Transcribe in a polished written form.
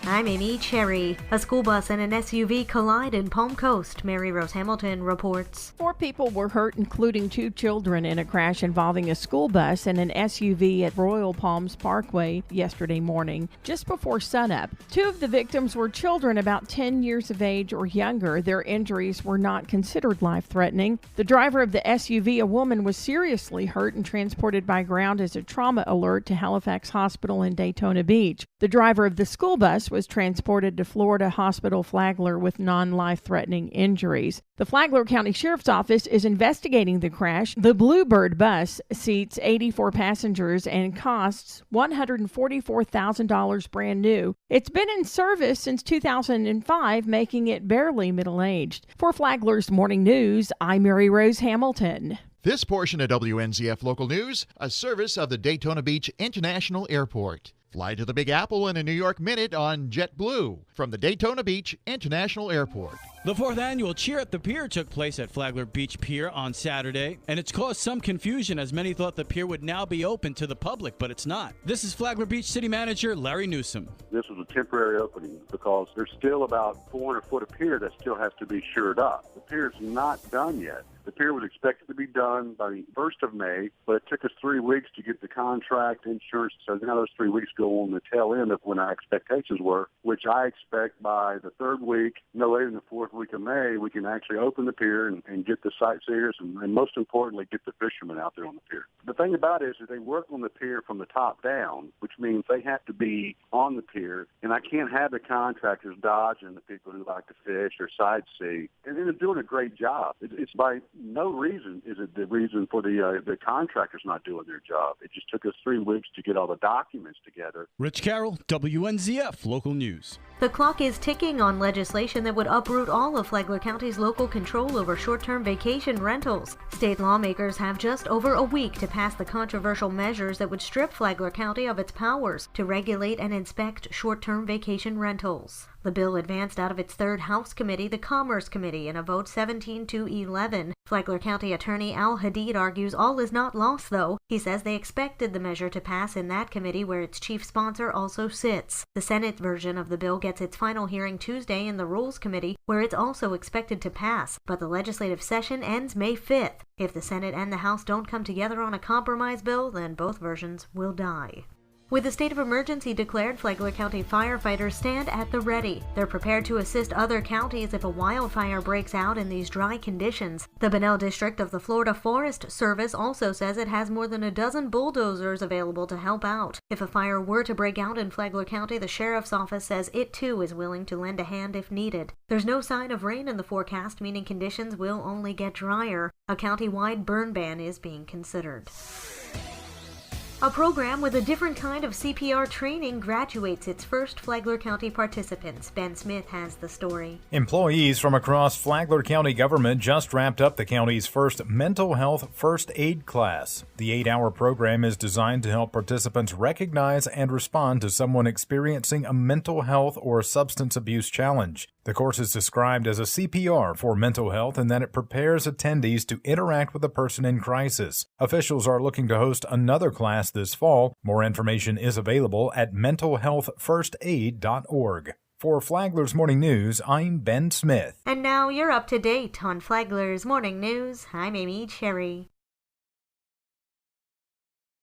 I'm Amy Cherry. A school bus and an SUV collide in Palm Coast. Mary Rose Hamilton reports. 4 people were hurt, including 2 children, in a crash involving a school bus and an SUV at Royal Palms Parkway yesterday morning, just before sunup. 2 of the victims were children about 10 years of age or younger. Their injuries were not considered life-threatening. The driver of the SUV, a woman, was seriously hurt and transported by ground as a trauma alert to Halifax Hospital in Daytona Beach. The driver of the school bus was transported to Florida Hospital Flagler with non-life-threatening injuries. The Flagler County Sheriff's Office is investigating the crash. The Bluebird bus seats 84 passengers and costs $144,000 brand new. It's been in service since 2005, making it barely middle-aged. For Flagler's Morning News, I'm Mary Rose Hamilton. This portion of WNZF Local News, a service of the Daytona Beach International Airport. Fly to the Big Apple in a New York minute on JetBlue from the Daytona Beach International Airport. The 4th annual Cheer at the Pier took place at Flagler Beach Pier on Saturday, and it's caused some confusion as many thought the pier would now be open to the public, but it's not. This is Flagler Beach City Manager Larry Newsom. This was a temporary opening because there's still about 400 foot of pier that still has to be shored up. The pier's not done yet. The pier was expected to be done by the 1st of May, but it took us 3 weeks to get the contract, insurance, so now those 3 weeks go on the tail end of when our expectations were, which I expect by the 3rd week, no later than the 4th week of May, we can actually open the pier and get the sightseers and most importantly, get the fishermen out there on the pier. The thing about it is that they work on the pier from the top down, which means they have to be on the pier, and I can't have the contractors dodging the people who like to fish or sightsee, and they're doing a great job. It's by no reason is it the reason for the contractors not doing their job. It just took us 3 weeks to get all the documents together. Rich Carroll, WNZF Local News. The clock is ticking on legislation that would uproot all of Flagler County's local control over short-term vacation rentals. State lawmakers have just over a week to pass the controversial measures that would strip Flagler County of its powers to regulate and inspect short-term vacation rentals. The bill advanced out of its 3rd House Committee, the Commerce Committee, in a vote 17-11. Flagler County Attorney Al Hadid argues all is not lost, though. He says they expected the measure to pass in that committee where its chief sponsor also sits. The Senate version of the bill gets its final hearing Tuesday in the Rules Committee, where it's also expected to pass, but the legislative session ends May 5th. If the Senate and the House don't come together on a compromise bill, then both versions will die. With a state of emergency declared, Flagler County firefighters stand at the ready. They're prepared to assist other counties if a wildfire breaks out in these dry conditions. The Bunnell District of the Florida Forest Service also says it has more than a dozen bulldozers available to help out. If a fire were to break out in Flagler County, the Sheriff's Office says it too is willing to lend a hand if needed. There's no sign of rain in the forecast, meaning conditions will only get drier. A county-wide burn ban is being considered. A program with a different kind of CPR training graduates its first Flagler County participants. Ben Smith has the story. Employees from across Flagler County government just wrapped up the county's first mental health first aid class. The 8-hour program is designed to help participants recognize and respond to someone experiencing a mental health or substance abuse challenge. The course is described as a CPR for mental health in that it prepares attendees to interact with a person in crisis. Officials are looking to host another class this fall. More information is available at mentalhealthfirstaid.org. For Flagler's Morning News, I'm Ben Smith. And now you're up to date on Flagler's Morning News. I'm Amy Cherry.